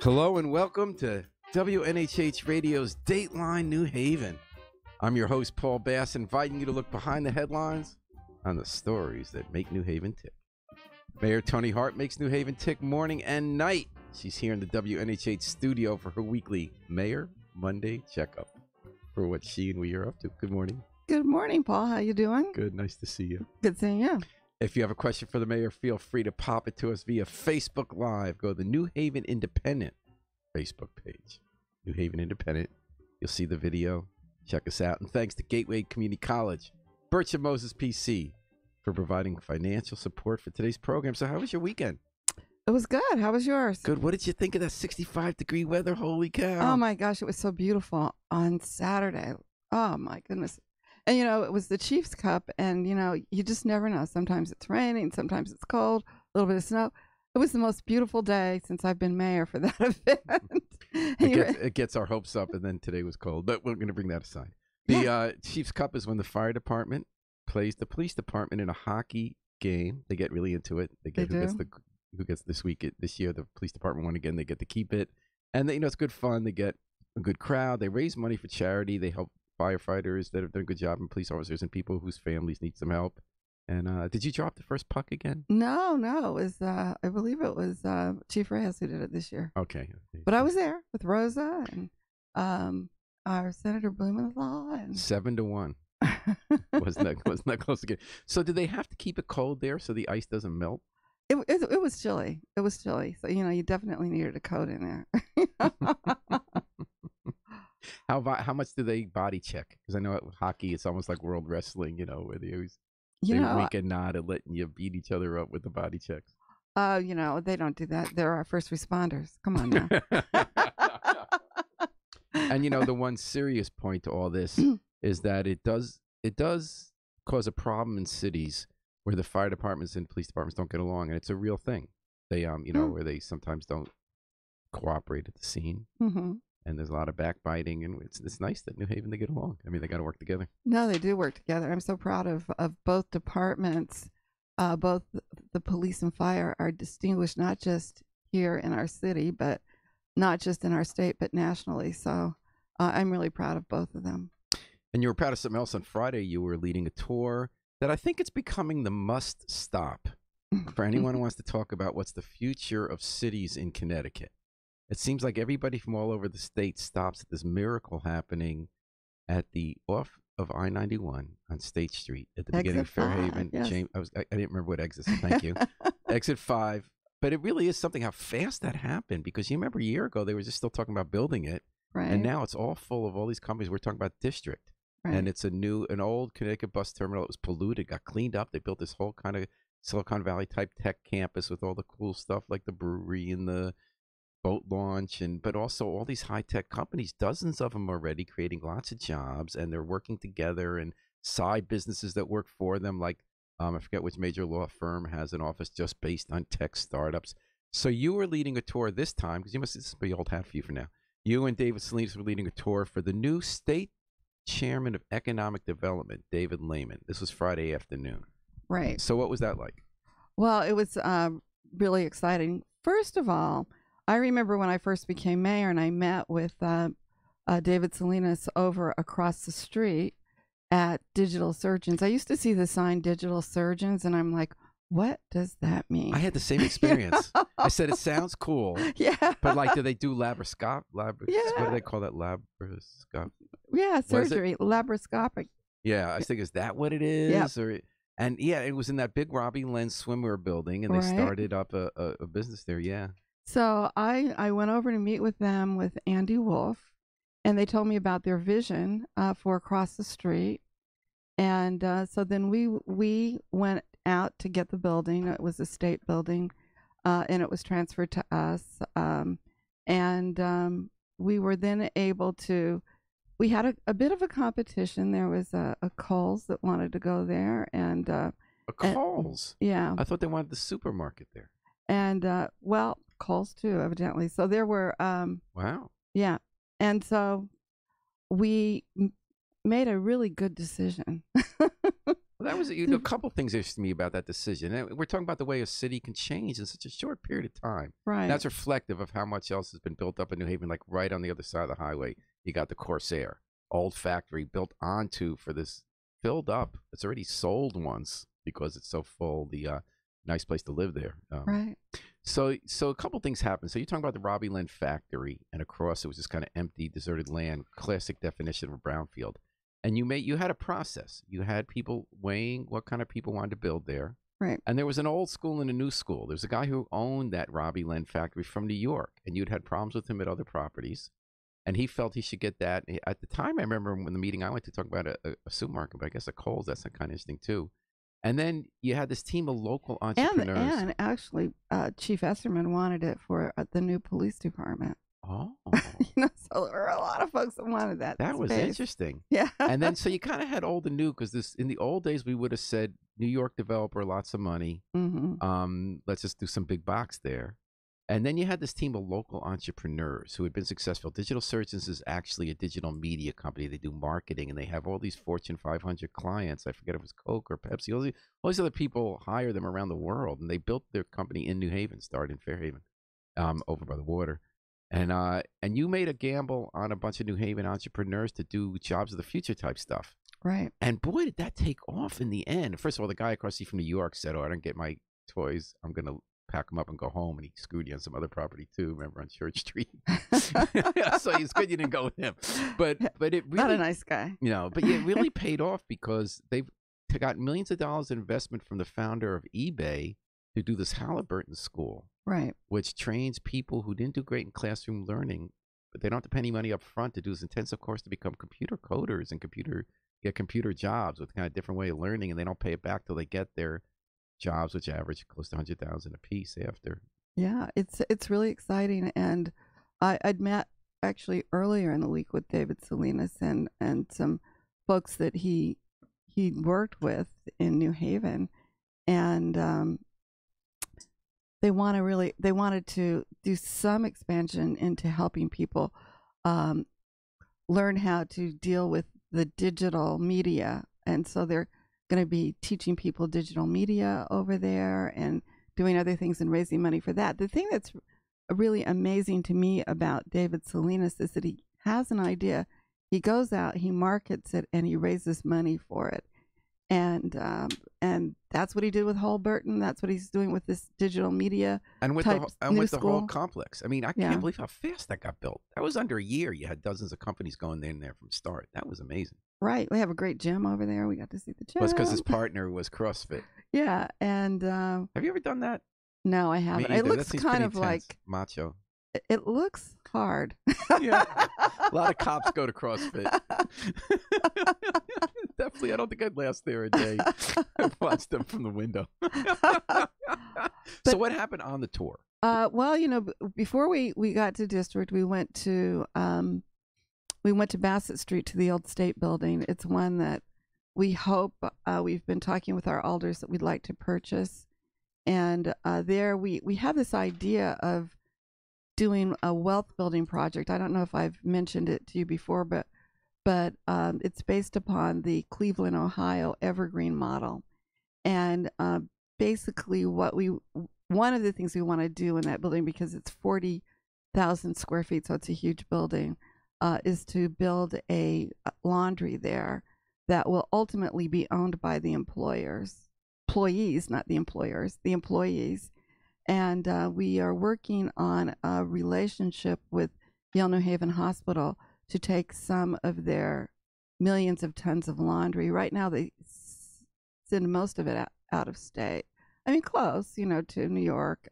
Hello and welcome to WNHH Radio's Dateline New Haven. I'm your host, Paul Bass, inviting you to look behind the headlines on the stories that make New Haven tick. Mayor Toni Hart makes New Haven tick morning and night. She's here in the WNHH studio for her weekly Mayor Monday checkup for what she and we are up to. Good morning. Good morning, Paul. How you doing? Good. Nice to see you. Good seeing you. If you have a question for the mayor, feel free to pop it to us via Facebook Live. Go to the New Haven Independent Facebook page. New Haven Independent. You'll see the video. Check us out. And thanks to Gateway Community College, Birch and Moses PC, for providing financial support for today's program. So how was your weekend? It was good. How was yours? Good. What did you think of that 65-degree weather? Holy cow. Oh, my gosh. It was so beautiful on Saturday. Oh, my goodness. And, it was the Chiefs Cup, and, you just never know. Sometimes it's raining, sometimes it's cold, a little bit of snow. It was the most beautiful day since I've been mayor for that event. It gets our hopes up, and then today was cold, but we're going to bring that aside. The Chiefs Cup is when the fire department plays the police department in a hockey game. They get really into it. Who gets this year. The police department won again. They get to keep it, and it's good fun. They get a good crowd. They raise money for charity. They help firefighters that have done a good job, and police officers and people whose families need some help. And did you drop the first puck again? No. It was, I believe it was Chief Reyes who did it this year. Okay. But I was there with Rosa and our Senator Blumenthal. And 7-1. Wasn't that close again? So do they have to keep it cold there so the ice doesn't melt? It was chilly. It was chilly. So, you definitely needed a coat in there. How much do they body check? Because I know with hockey, it's almost like world wrestling, where they always wink and nod and letting you beat each other up with the body checks. They don't do that. They're our first responders. Come on now. And the one serious point to all this is that it does cause a problem in cities where the fire departments and police departments don't get along, and it's a real thing. They where they sometimes don't cooperate at the scene. Mm-hmm. And there's a lot of backbiting, and it's nice that New Haven, they get along. I mean, they got to work together. No, they do work together. I'm so proud of both departments. Both the police and fire are distinguished, not just here in our city, but not just in our state, but nationally. So I'm really proud of both of them. And you were proud of something else on Friday. You were leading a tour that I think it's becoming the must stop for anyone who wants to talk about what's the future of cities in Connecticut. It seems like everybody from all over the state stops at this miracle happening at the off of I-91 on State Street at the beginning of Fairhaven. Yes. I didn't remember what exit. Thank you. Exit 5. But it really is something how fast that happened, because you remember a year ago they were just still talking about building it, right? And now it's all full of all these companies. We're talking about District, right. And it's an old Connecticut bus terminal. It was polluted, got cleaned up. They built this whole kind of Silicon Valley type tech campus with all the cool stuff like the brewery and the boat launch, but also all these high-tech companies, dozens of them already, creating lots of jobs, and they're working together, and side businesses that work for them, like I forget which major law firm has an office just based on tech startups. So you were leading a tour this time, because this is the old hat for you for now. You and David Salinas were leading a tour for the new state chairman of economic development, David Lehman. This was Friday afternoon. Right. So what was that like? Well, it was really exciting. First of all, I remember when I first became mayor and I met with David Salinas over across the street at Digital Surgeons. I used to see the sign Digital Surgeons, and I'm like, what does that mean? I had the same experience. I said, it sounds cool. Yeah. But do they do laparoscopic? Yeah. What do they call that? Laparoscopic? Yeah, surgery, laparoscopic. Yeah, I think, is that what it is? Yep. It was in that big Robbie Lenz swimwear building, and they started up a business there, yeah. So I went over to meet with them with Andy Wolf, and they told me about their vision for across the street. And so then we went out to get the building. It was a state building, and it was transferred to us. We were then able to, we had a bit of a competition. There was a Kohl's that wanted to go there. And a Kohl's? Yeah. I thought they wanted the supermarket there. And, Kohl's too, evidently. So there were, wow. Yeah. And so we made a really good decision. Well, that was a couple things interesting to me about that decision. And we're talking about the way a city can change in such a short period of time. Right. That's reflective of how much else has been built up in New Haven. Like right on the other side of the highway, you got the Corsair, old factory built onto for this filled up. It's already sold once because it's so full. The nice place to live there. Right. So a couple things happened. So you're talking about the Robbie Lynn factory, and across it was this kind of empty, deserted land, classic definition of a brownfield. And you had a process. You had people weighing what kind of people wanted to build there. Right. And there was an old school and a new school. There's a guy who owned that Robbie Lynn factory from New York, and you'd had problems with him at other properties. And he felt he should get that. At the time, I remember when the meeting I went to talk about a supermarket, but I guess a Kohl's, that's kind of interesting too. And then you had this team of local entrepreneurs. And actually, Chief Esserman wanted it for the new police department. Oh. So there were a lot of folks that wanted that. That was interesting. Yeah. And then so you kind of had old and new, because in the old days we would have said New York developer, lots of money. Mm-hmm. Let's just do some big box there. And then you had this team of local entrepreneurs who had been successful. Digital Surgeons is actually a digital media company. They do marketing, and they have all these Fortune 500 clients. I forget if it was Coke or Pepsi. All these other people hire them around the world, and they built their company in New Haven, started in Fairhaven, over by the water. And you made a gamble on a bunch of New Haven entrepreneurs to do jobs of the future type stuff. Right. And boy, did that take off in the end. First of all, the guy across the street from New York said, "Oh, I don't get my toys. I'm going to pack them up and go home." And he screwed you on some other property too. Remember, on Church Street. So it's good you didn't go with him. But it really, not a nice guy. But it really paid off because they've got millions of dollars in investment from the founder of eBay to do this Halliburton school. Right. Which trains people who didn't do great in classroom learning, but they don't have to pay any money up front to do this intensive course to become computer coders and get computer jobs with kind of different way of learning, and they don't pay it back till they get their jobs, which average close to $100,000 a piece after. Yeah, it's really exciting. And I'd met actually earlier in the week with David Salinas and some folks that he worked with in New Haven, and they wanted to do some expansion into helping people learn how to deal with the digital media. And so they're going to be teaching people digital media over there and doing other things and raising money for that. The thing that's really amazing to me about David Salinas is that he has an idea. He goes out, he markets it, and he raises money for it. And that's what he did with Halliburton. That's what he's doing with this digital media and with the whole complex. I mean, I Yeah. can't believe how fast that got built. That was under a year. You had dozens of companies going in there from start. That was amazing. Right. We have a great gym over there. We got to see the gym. Well, it's because his partner was CrossFit. Yeah. And have you ever done that? no, I haven't. It looks kind of like macho. it looks hard. Yeah. A lot of cops go to CrossFit. Definitely, I don't think I'd last there a day. I've watched them from the window. So what happened on the tour? Well, before we got to District, we went to Bassett Street to the old State Building. It's one that we hope, we've been talking with our alders that we'd like to purchase. And there we have this idea of doing a wealth building project. I don't know if I've mentioned it to you before, but it's based upon the Cleveland, Ohio Evergreen model. And basically one of the things we want to do in that building, because it's 40,000 square feet, so it's a huge building, is to build a laundry there that will ultimately be owned by the employees, not the employers, the employees. And we are working on a relationship with Yale New Haven Hospital to take some of their millions of tons of laundry. Right now, they send most of it out of state. I mean, close, to New York,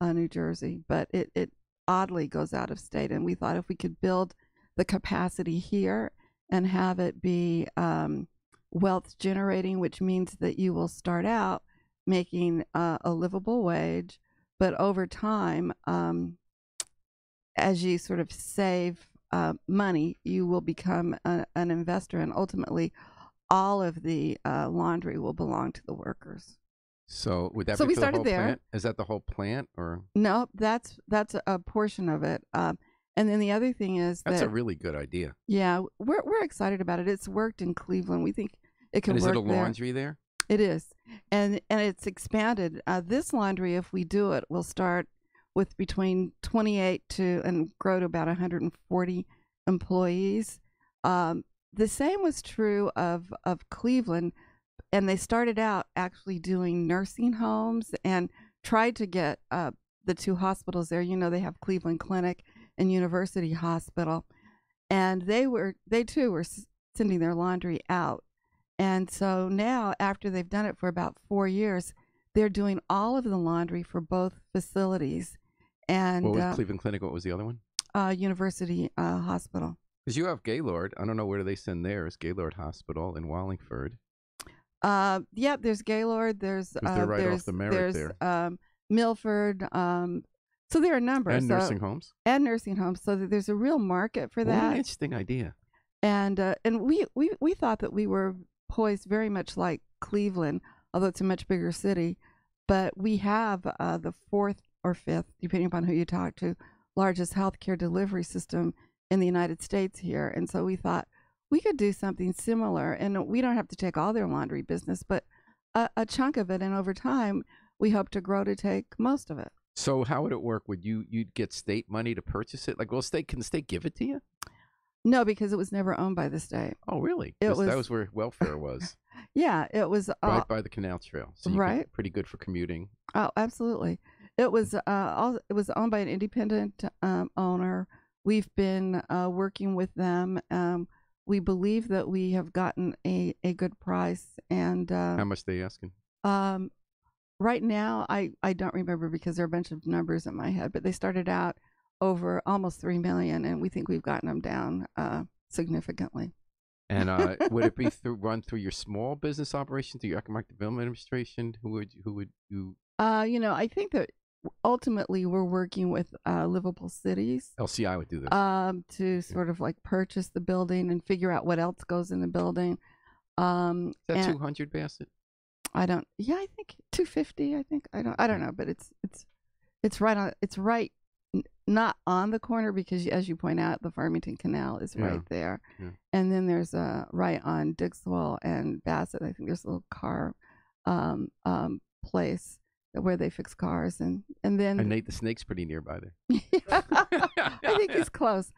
New Jersey, but it oddly goes out of state. And we thought if we could build the capacity here and have it be wealth generating, which means that you will start out making a livable wage, but over time, as you sort of save money, you will become an investor, and ultimately all of the laundry will belong to the workers. So would that So be we for the started whole there. plant? Is that the whole plant, or No, that's a portion of it. And then the other thing is that's that a really good idea? yeah, we're excited about it. It's worked in Cleveland. We think it can And is work it a there. laundry there? It is, and it's expanded. This laundry, if we do it, will start with between 28 to and grow to about 140 employees. The same was true of Cleveland, and they started out actually doing nursing homes and tried to get the two hospitals there. You know, they have Cleveland Clinic and University Hospital, and they too were sending their laundry out. And so now, after they've done it for about 4 years, they're doing all of the laundry for both facilities. And What was Cleveland Clinic? What was the other one? University Hospital. Because you have Gaylord. I don't know where do they send theirs. Gaylord Hospital in Wallingford. Yeah, there's Gaylord. There's they're right off the Merritt there. Milford. So there are a number. And nursing homes. And nursing homes. So there's a real market for that. What an interesting idea. And we thought that we were poised very much like Cleveland, although it's a much bigger city. But we have the fourth or fifth, depending upon who you talk to, largest healthcare delivery system in the United States here. And so we thought we could do something similar. And we don't have to take all their laundry business, but a chunk of it. And over time, we hope to grow to take most of it. So how would it work? Would you'd get state money to purchase it? Like, well, can the state give it to you? No, because it was never owned by the state. Oh, really? That was where welfare was. Yeah, it was right by the canal trail. So right, pretty good for commuting. Oh, absolutely. It was it was owned by an independent owner. We've been working with them. We believe that we have gotten a good price. And how much are they asking? Right now, I don't remember because there are a bunch of numbers in my head, but they started out over almost $3 million, and we think we've gotten them down significantly. And would it be run through your small business operation, through your economic development administration? Who would you? You know, I think that ultimately we're working with livable cities. LCI would do this. To sort of like purchase the building and figure out what else goes in the building. Is that 200 Bassett? I don't. Yeah, I think 250. I think I don't know, but it's right on. It's right. Not on the corner because, as you point out, the Farmington Canal is right there. Yeah. And then there's right on Dixwell and Bassett. I think there's a little car place where they fix cars. And then... And Nate the Snake's pretty nearby there. I think he's close.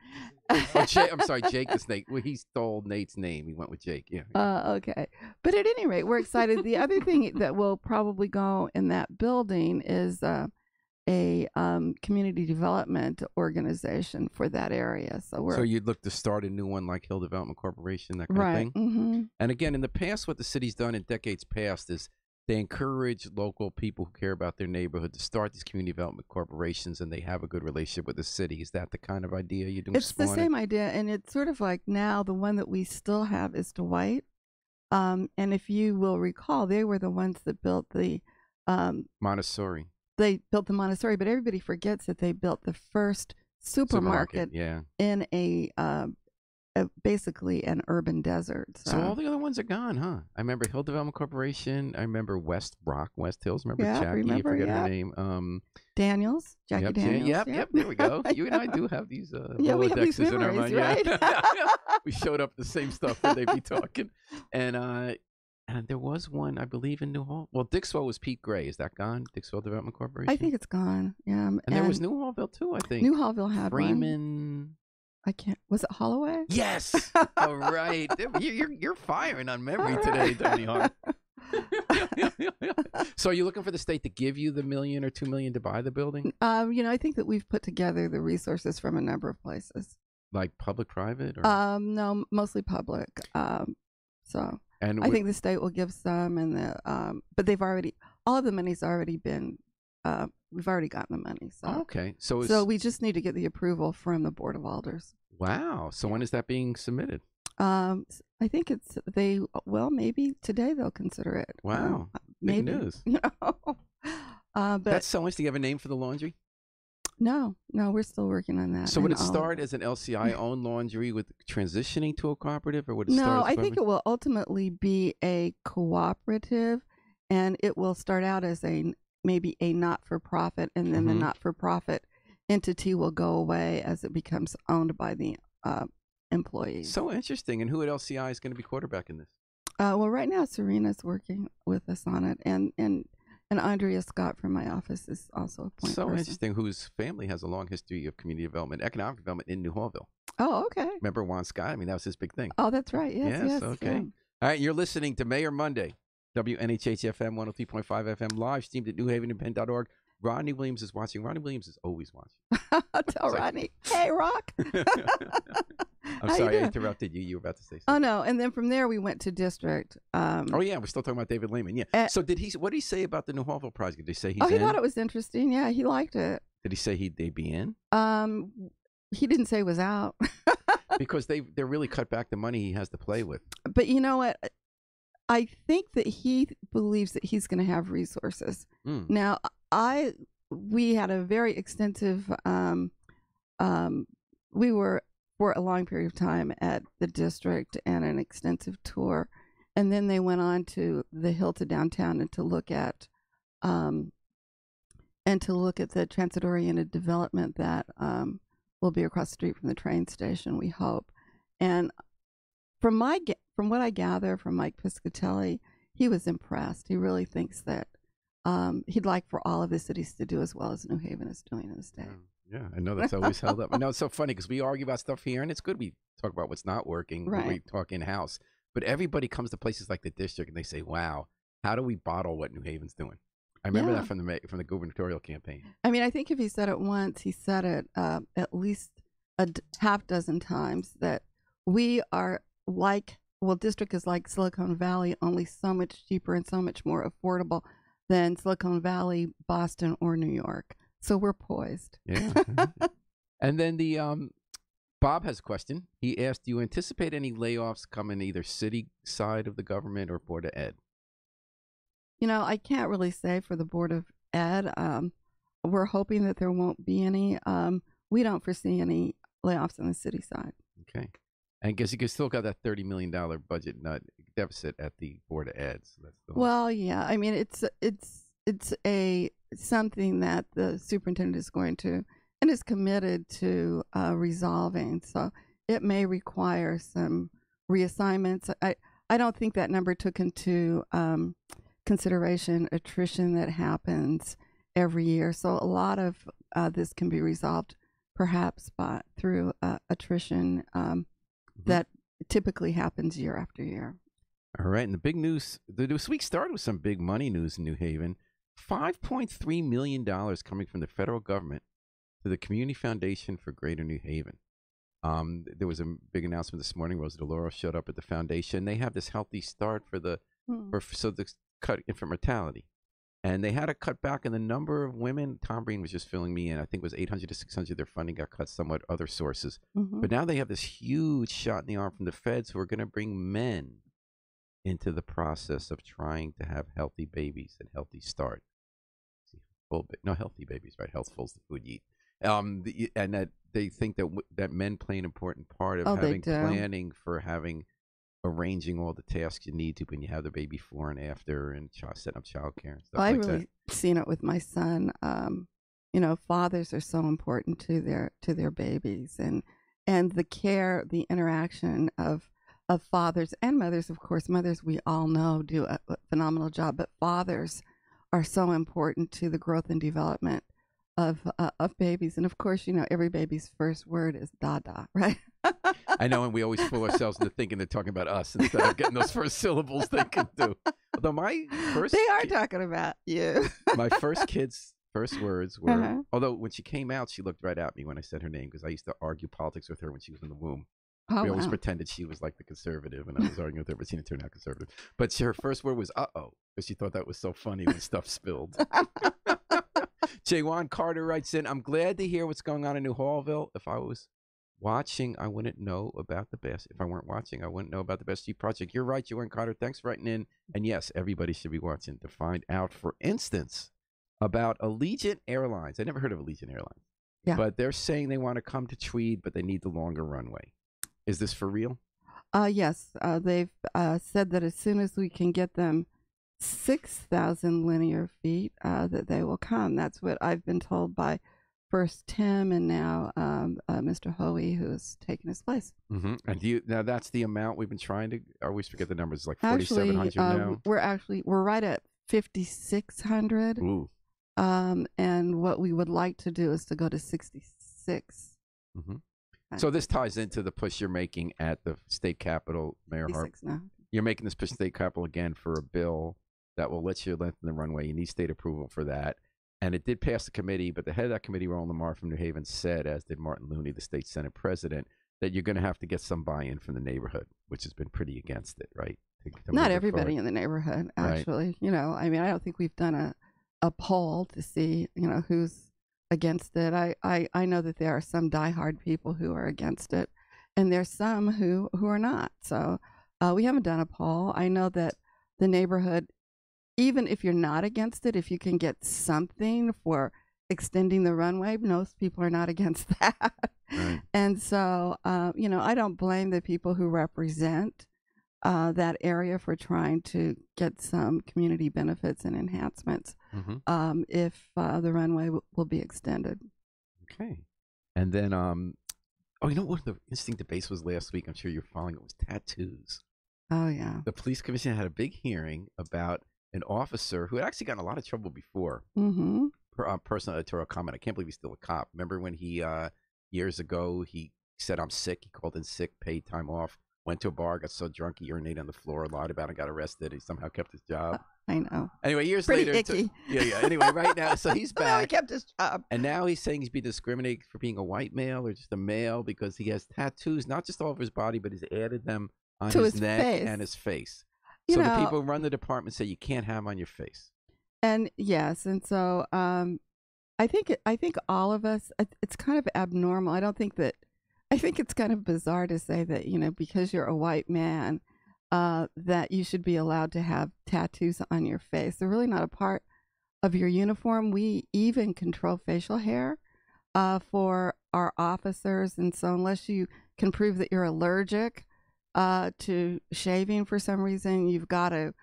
I'm sorry, Jake the Snake. Well, he stole Nate's name. He went with Jake. Yeah. Okay. But at any rate, we're excited. The other thing that will probably go in that building is... a community development organization for that area. So you'd look to start a new one like Hill Development Corporation, that kind of thing? Mm-hmm. And again, in the past, what the city's done in decades past is they encourage local people who care about their neighborhood to start these community development corporations, and they have a good relationship with the city. Is that the kind of idea you're doing? It's the same idea, and it's sort of like now the one that we still have is Dwight. And if you will recall, they were the ones that built the Montessori. They built the Montessori, but everybody forgets that they built the first supermarket in a basically an urban desert. So all the other ones are gone, huh? I remember Hill Development Corporation. I remember West Hills. Remember Jackie? I forget her name. Daniels. Jackie Daniels. Yep. There we go. You and I do have these we have these in our memories, mind. Right? Yeah. We showed up the same stuff when they'd be talking. And there was one, I believe, in New Hall. Well, Dixwell was Pete Gray. Is that gone? Dixwell Development Corporation? I think it's gone. Yeah. And there was New Hallville, too, I think. New Hallville had Freeman. One. I can't. Was it Holloway? Yes. All right. You're firing on memory today, Tony Hart. So are you looking for the state to give you the $1 million or $2 million to buy the building? You know, I think that we've put together the resources from a number of places. Like public-private? Or? No, mostly public. So... And I think the state will give some, and but all of the money's already been, we've already gotten the money. So okay, so we just need to get the approval from the Board of Alders. Wow. So when is that being submitted? I think maybe today they'll consider it. Wow, maybe. Big news. You know, but that's so much. Do you have a name for the laundry? No, we're still working on that. So would it start as an LCI-owned laundry with transitioning to a cooperative, or would it start? No, I think it will ultimately be a cooperative, and it will start out as maybe a not-for-profit, and then the not-for-profit entity will go away as it becomes owned by the employees. So interesting. And who at LCI is going to be quarterbacking this? Well, right now Serena's working with us on it, and Andrea Scott from my office is also a point So person. interesting. Whose family has a long history of community development, economic development in New Hallville. Oh, okay. Remember Juan Scott? I mean, that was his big thing. Oh, that's right. Yes. Okay. Yeah. All right. You're listening to Mayor Monday, WNHH FM 103.5 FM, live streamed at newhavenindependent.org. Rodney Williams is watching. Rodney Williams is always watching. Tell Rodney, hey, Rock. I'm sorry, I interrupted you. You were about to say something. Oh, no. And then from there, we went to district. Oh, yeah. We're still talking about David Lehman. Yeah. So what did he say about the New Hallville project? Did he say he's in? He thought it was interesting. Yeah, he liked it. Did he say they'd be in? He didn't say it was out. Because they really cut back the money he has to play with. But you know what? I think that he believes that he's going to have resources. Now, we had a very extensive, we were for a long period of time at the district and an extensive tour. And then they went on to the Hill to downtown and to look at the transit-oriented development that will be across the street from the train station, we hope. And from what I gather from Mike Piscatelli, he was impressed. He really thinks that he'd like for all of the cities to do as well as New Haven is doing in the state. Yeah, I know that's always held up. I know it's so funny because we argue about stuff here, and it's good we talk about what's not working when we talk in-house. But everybody comes to places like the district, and they say, wow, how do we bottle what New Haven's doing? I remember that from the gubernatorial campaign. I mean, I think if he said it once, he said it at least a half dozen times, that we are district is like Silicon Valley, only so much cheaper and so much more affordable than Silicon Valley, Boston, or New York. So we're poised. Yeah. And then Bob has a question. He asked, do you anticipate any layoffs coming either city side of the government or Board of Ed? You know, I can't really say for the Board of Ed. We're hoping that there won't be any. We don't foresee any layoffs on the city side. Okay. And I guess you still got that $30 million budget deficit at the Board of Ed. So that's well, yeah. I mean, it's something that the superintendent is going to and is committed to resolving. So it may require some reassignments. I don't think that number took into consideration attrition that happens every year. So a lot of this can be resolved perhaps through attrition that typically happens year after year. All right. And the big news, this week started with some big money news in New Haven. $5.3 million coming from the federal government to the Community Foundation for Greater New Haven. There was a big announcement this morning. Rosa DeLauro showed up at the foundation. They have this healthy start for the cut infant mortality. And they had to cut back in the number of women. Tom Breen was just filling me in. I think it was 800 to 600. Their funding got cut somewhat, other sources. But now they have this huge shot in the arm from the feds who are going to bring men into the process of trying to have healthy babies and healthy start. Healthy babies, right? Healthful's the food you eat. And that they think that men play an important part of having planning for arranging all the tasks you need to when you have the baby before and after, and setting up childcare and stuff like that. I've really seen it with my son. Fathers are so important to their babies, and the care, the interaction of fathers and mothers. Of course, mothers, we all know, do a phenomenal job, but fathers are so important to the growth and development of babies. And of course, every baby's first word is "dada," right? I know, and we always fool ourselves into thinking they're talking about us instead of getting those first syllables they can do. Although they are talking about you. My first kid's first words were, although when she came out, she looked right at me when I said her name, because I used to argue politics with her when she was in the womb. We always pretended she was like the conservative, and I was arguing with her, but she didn't turn out conservative. But her first word was "uh-oh," because she thought that was so funny when stuff spilled. Jaywan Carter writes in, I'm glad to hear what's going on in New Hallville. If I was watching, I wouldn't know about the best. If I weren't watching, I wouldn't know about the Best Street Project. You're right, Jaywan Carter. Thanks for writing in. And yes, everybody should be watching to find out, for instance, about Allegiant Airlines. I never heard of Allegiant Airlines. Yeah. But they're saying they want to come to Tweed, but they need the longer runway. Is this for real? Yes. They've said that as soon as we can get them 6,000 linear feet, that they will come. That's what I've been told by first Tim and now Mr. Hoey, who's taken his place. And now that's the amount we've been trying to. I always forget the numbers. Like Actually, 4,700 now. we're right at 5,600. Ooh. And what we would like to do is to go to 66. So this ties into the push you're making at the state capitol, Mayor Harp. Now. You're making this push state capitol again for a bill that will let you lengthen the runway. You need state approval for that. And it did pass the committee, but the head of that committee, Roland Lamar from New Haven, said, as did Martin Looney, the state Senate president, that you're going to have to get some buy-in from the neighborhood, which has been pretty against it, right? Not everybody in the neighborhood, actually. Right. I mean, I don't think we've done a poll to see, who's against it. I know that there are some diehard people who are against it, and there's some who are not. So we haven't done a poll. I know that the neighborhood, even if you're not against it, if you can get something for extending the runway, most people are not against that. Right. And so, I don't blame the people who represent that area for trying to get some community benefits and enhancements if the runway will be extended. Okay. And then, one of the interesting debates was last week, I'm sure you're following it, was tattoos. Oh, yeah. The police commission had a big hearing about an officer who had actually gotten in a lot of trouble before. Personal editorial comment. I can't believe he's still a cop. Remember when he, years ago, he said, I'm sick. He called in sick, paid time off, went to a bar, got so drunk he urinated on the floor, lied about it, got arrested. He somehow kept his job. I know. Anyway, years Pretty later. Icky. Anyway, right now, so he's back. No, he kept his job. And now he's saying he's being discriminated for being a white male or just a male because he has tattoos, not just all over his body, but he's added them on his neck and his face. So the people who run the department say you can't have them on your face. And yes, and so I think all of us, it's kind of abnormal. I think it's kind of bizarre to say that, because you're a white man, that you should be allowed to have tattoos on your face. They're really not a part of your uniform. We even control facial hair for our officers. And so unless you can prove that you're allergic to shaving for some reason, you've got to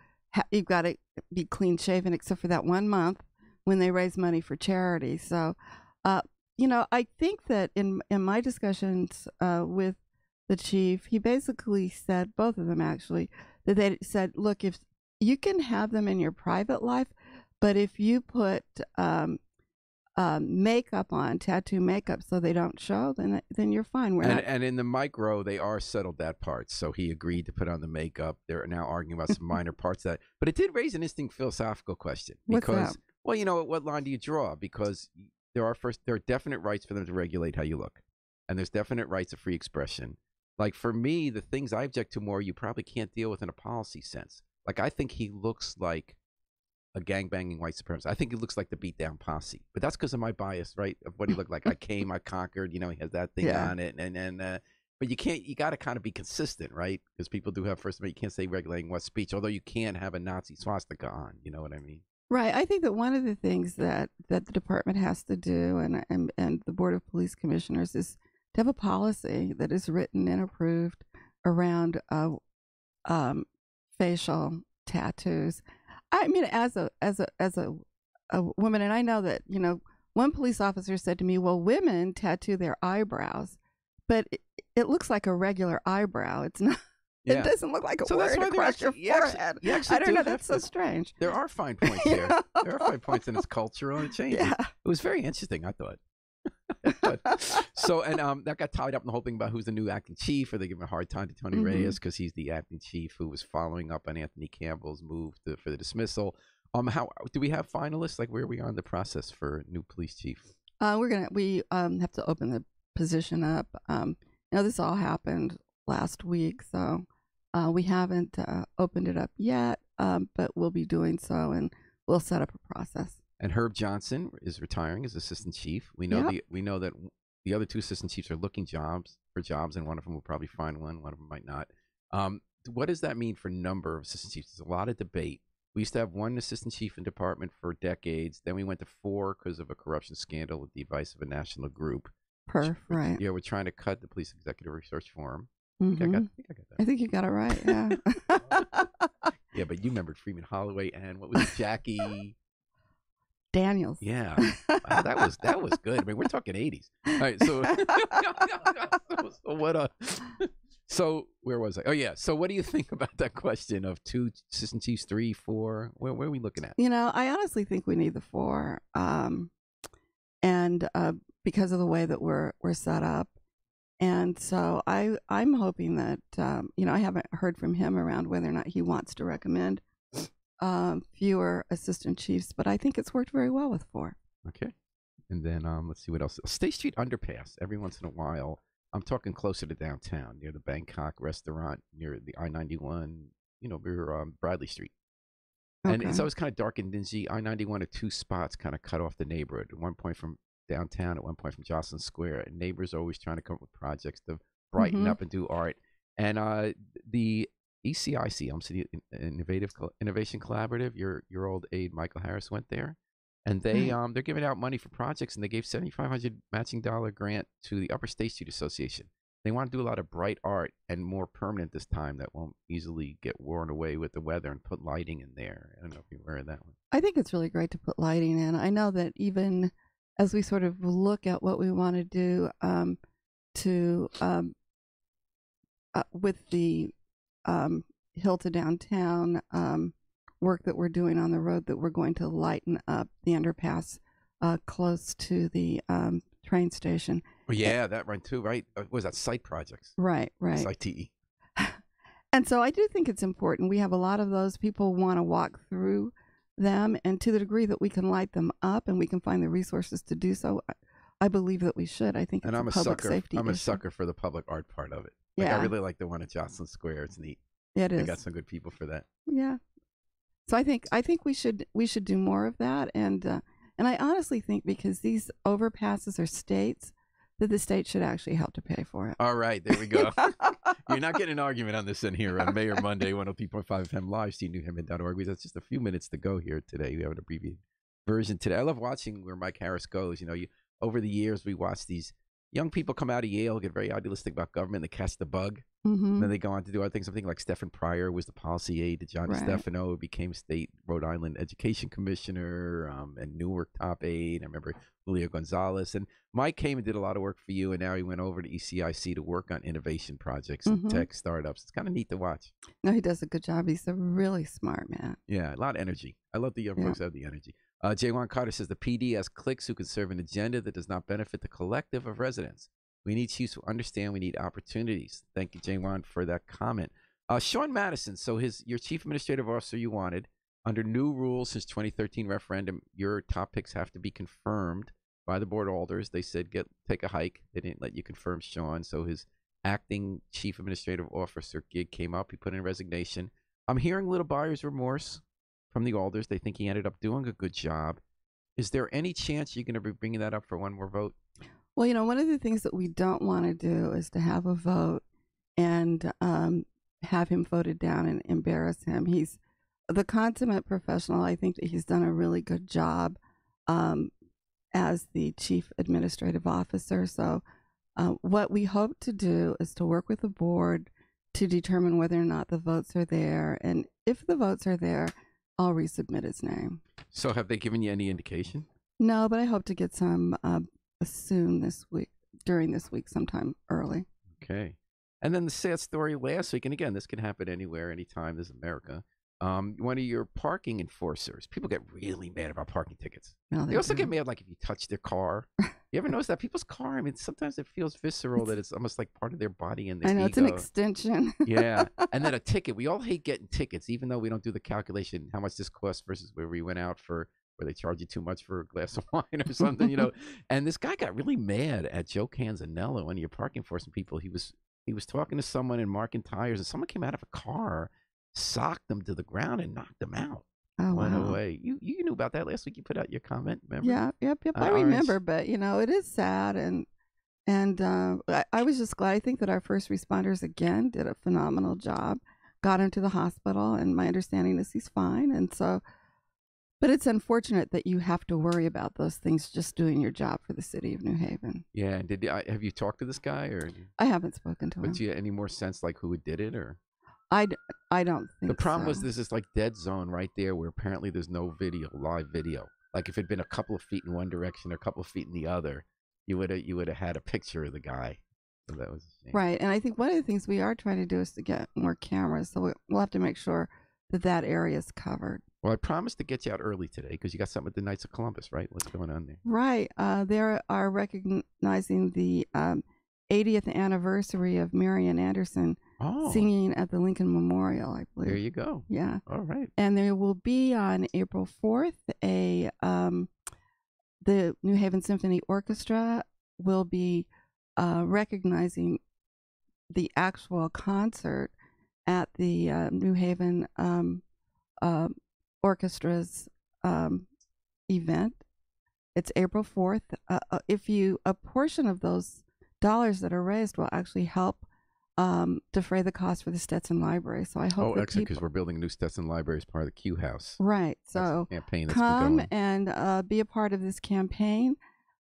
be clean shaven, except for that 1 month when they raise money for charity. So, I think that in my discussions with the chief, he basically said, both of them actually, that they said, look, if you can have them in your private life, but if you put makeup on, tattoo makeup, so they don't show, then you're fine. And in the micro, they are settled that part. So he agreed to put on the makeup. They're now arguing about some minor parts of that. But it did raise an interesting philosophical question. Because, what's that? Well, what line do you draw? Because there are definite rights for them to regulate how you look. And there's definite rights of free expression. Like for me, the things I object to more, you probably can't deal with in a policy sense. Like I think he looks like a gangbanging white supremacist. I think he looks like the beat down posse, but that's because of my bias, right? Of what he looked like. I conquered, he has that thing on it. But you got to kind of be consistent, right? Because people do have First Amendment. You can't say regulating what speech, although you can have a Nazi swastika on, you know what I mean? Right. I think that one of the things that the department has to do and the Board of Police Commissioners is to have a policy that is written and approved around facial tattoos. I mean, as a woman, and I know that, one police officer said to me, well, women tattoo their eyebrows, but it looks like a regular eyebrow. It's not. Yeah. It doesn't look like a word across your forehead. I don't know. That's so strange. There are fine points there. There are fine points in its cultural and changes. Yeah. It was very interesting, I thought. So, and that got tied up in the whole thing about who's the new acting chief. Are they giving a hard time to Tony Reyes because he's the acting chief who was following up on Anthony Campbell's move for the dismissal? How do we have finalists? Like, where are we on the process for new police chief? We have to open the position up. This all happened last week, so we haven't opened it up yet, but we'll be doing so, and we'll set up a process. And Herb Johnson is retiring as assistant chief. We know that the other two assistant chiefs are looking for jobs, and one of them will probably find one of them might not. What does that mean for number of assistant chiefs? There's a lot of debate. We used to have one assistant chief in department for decades. Then we went to 4 because of a corruption scandal with the advice of a national group. Right. Yeah, we're trying to cut the Police Executive Research Forum. Mm-hmm. I think I got that. I think you got it right, yeah. Yeah, but you remembered Freeman Holloway and what was it, Jackie? Daniels. Yeah. Wow, that was good. I mean, we're talking 80s. All right, so so what so where was I? Oh yeah. So what do you think about that question of 2 assistant chiefs, 3, 4? Where are we looking at? You know, I honestly think we need the 4, and because of the way that we're set up. And so I'm hoping that you know, I haven't heard from him around whether or not he wants to recommend fewer assistant chiefs, but I think it's worked very well with 4. Okay. And then let's see what else. State Street underpass every once in a while. I'm talking closer to downtown, near the Bangkok restaurant, near the I-91, you know, near Bradley Street. And it's Okay. always kind of dark and dingy. I-91 at 2 spots kind of cut off the neighborhood. At one point from downtown, at one point from Jocelyn Square. And neighbors are always trying to come up with projects to brighten Mm-hmm. up and do art. And the ECIC, Elm City Innovation Collaborative, your old aide Michael Harris went there, and Right. they're giving out money for projects, and they gave $7,500 matching dollar grant to the Upper State Street Association. They want to do a lot of bright art and more permanent this time that won't easily get worn away with the weather, and put lighting in there. I don't know if you're aware of that one. I think it's really great to put lighting in. I know that even as we sort of look at what we want to do to with the hill to downtown work that we're doing on the road, that we're going to lighten up the underpass close to the train station. Well, yeah, that one too, right? What was that site projects? Right. SITE. And so I do think it's important. We have a lot of those. People want to walk through them, and to the degree that we can light them up and we can find the resources to do so, I believe that we should. I think it's And I'm a a public sucker. safety I'm a issue. sucker for the public art part of it. Like, Yeah, I really like the one at Jocelyn Square. It's neat. it They is. got some good people for that. Yeah. So I think we should do more of that, and I honestly think because these overpasses are states, that the state should actually help to pay for it. All right, there we go. You're not getting an argument on this in here on Mayor Monday, 103.5 FM live, cnewhaven.org. That's just a few minutes to go here today. We have an abbreviated version today. I love watching where Mike Harris goes. You know, over the years, we watch these young people come out of Yale, get very idealistic about government, they catch the bug. And then they go on to do other things. Something like Stephen Pryor was the policy aide to Johnny Right. Stefano, who became state Rhode Island education commissioner, and Newark top aide. I remember Julio Gonzalez. And Mike came and did a lot of work for you, and now he went over to ECIC to work on innovation projects and tech startups. It's kind of neat to watch. No, he does a good job. He's a really smart man. Yeah, a lot of energy. I love the young Yeah. folks that have the energy. Jaywan Carter says the PD has cliques who can serve an agenda that does not benefit the collective of residents. We need chiefs who understand we need opportunities. Thank you, Jaywan, for that comment. Sean Madison, so your chief administrative officer you wanted, under new rules since 2013 referendum, your top picks have to be confirmed by the board alders. They said take a hike. They didn't let you confirm Sean, so his acting chief administrative officer gig came up. He put in a resignation. I'm hearing little buyer's remorse from the alders. They think he ended up doing a good job. Is there any chance you're going to be bringing that up for one more vote? Well, you know, one of the things that we don't want to do is to have a vote and have him voted down and embarrass him. He's the consummate professional. I think that he's done a really good job as the chief administrative officer. So what we hope to do is to work with the board to determine whether or not the votes are there. And if the votes are there, I'll resubmit his name. So have they given you any indication? No, but I hope to get some soon this week, during this week, sometime early. Okay. And then the sad story last week, and again, this can happen anywhere, anytime. This is America. One of your parking enforcers, people get really mad about parking tickets. No, They also do. get mad like if you touch their car. You ever notice that people's car? I mean, sometimes it feels visceral that it's almost like part of their body and their I know, it's an ego. extension. Yeah. And then a ticket. We all hate getting tickets, even though we don't do the calculation how much this costs versus where we went out for where they charge you too much for a glass of wine or something, you know. And this guy got really mad at Joe Canzanello, one of your parking enforcement people. He was talking to someone and marking tires, and someone came out of a car, socked them to the ground, and knocked them out. Oh, Went wow. away. You knew about that last week. You put out your comment, remember? Yeah, yep. I Orange. remember, but you know, it is sad, and I was just glad. I think that our first responders again did a phenomenal job, got him to the hospital, and my understanding is he's fine. And so, but it's unfortunate that you have to worry about those things just doing your job for the city of New Haven. Yeah. Have you talked to this guy, or I haven't spoken to him. do you any more sense like who did it, or? I don't think The problem so. was there's this like dead zone right there where apparently there's no live video. like if it'd been a couple of feet in one direction or a couple of feet in the other, you would have had a picture of the guy. So that was a shame. Right. And I think one of the things we are trying to do is to get more cameras. So we'll have to make sure that that area is covered. Well, I promised to get you out early today because you got something with the Knights of Columbus, right? What's going on there? Right. They are recognizing the 80th anniversary of Marian Anderson singing at the Lincoln Memorial, I believe. There you go. Yeah. All right. And there will be on April 4th the New Haven Symphony Orchestra will be recognizing the actual concert at the New Haven Orchestra's event. It's April 4th. A portion of those dollars that are raised will actually help defray the cost for the Stetson Library. So I hope excellent, because we're building a new Stetson Library as part of the Q House. Right. So campaign that's come been going. and be a part of this campaign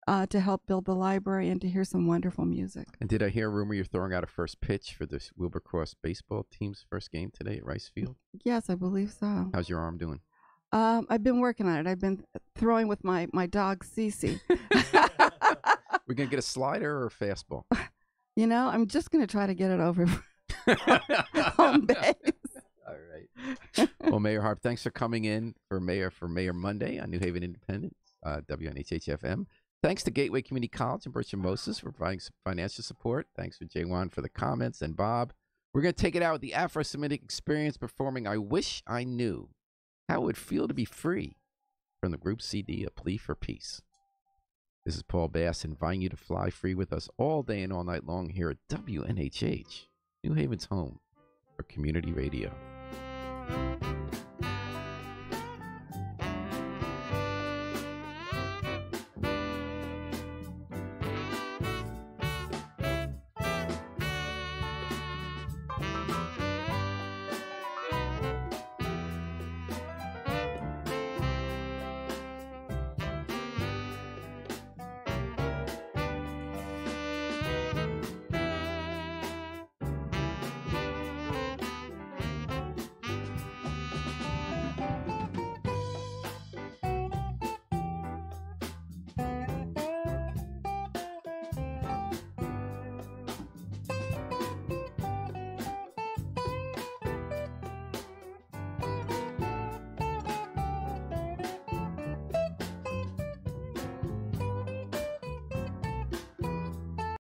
to help build the library and to hear some wonderful music. And did I hear a rumor you're throwing out a first pitch for this Wilbercross baseball team's first game today at Rice Field? Yes, I believe so. How's your arm doing? I've been working on it. I've been throwing with my dog, Cece. We're going to get a slider or a fastball? You know, I'm just going to try to get it over home base. All right. Well, Mayor Harp, thanks for coming in for Mayor Monday on New Haven Independent, WNHH-FM. Thanks to Gateway Community College and Bertram Moses for providing some financial support. Thanks to Jaywan for the comments and Bob. We're going to take it out with the Afro-Semitic Experience performing I Wish I Knew How It Would Feel to Be Free from the group CD, A Plea for Peace. This is Paul Bass inviting you to fly free with us all day and all night long here at WNHH, New Haven's home for community radio.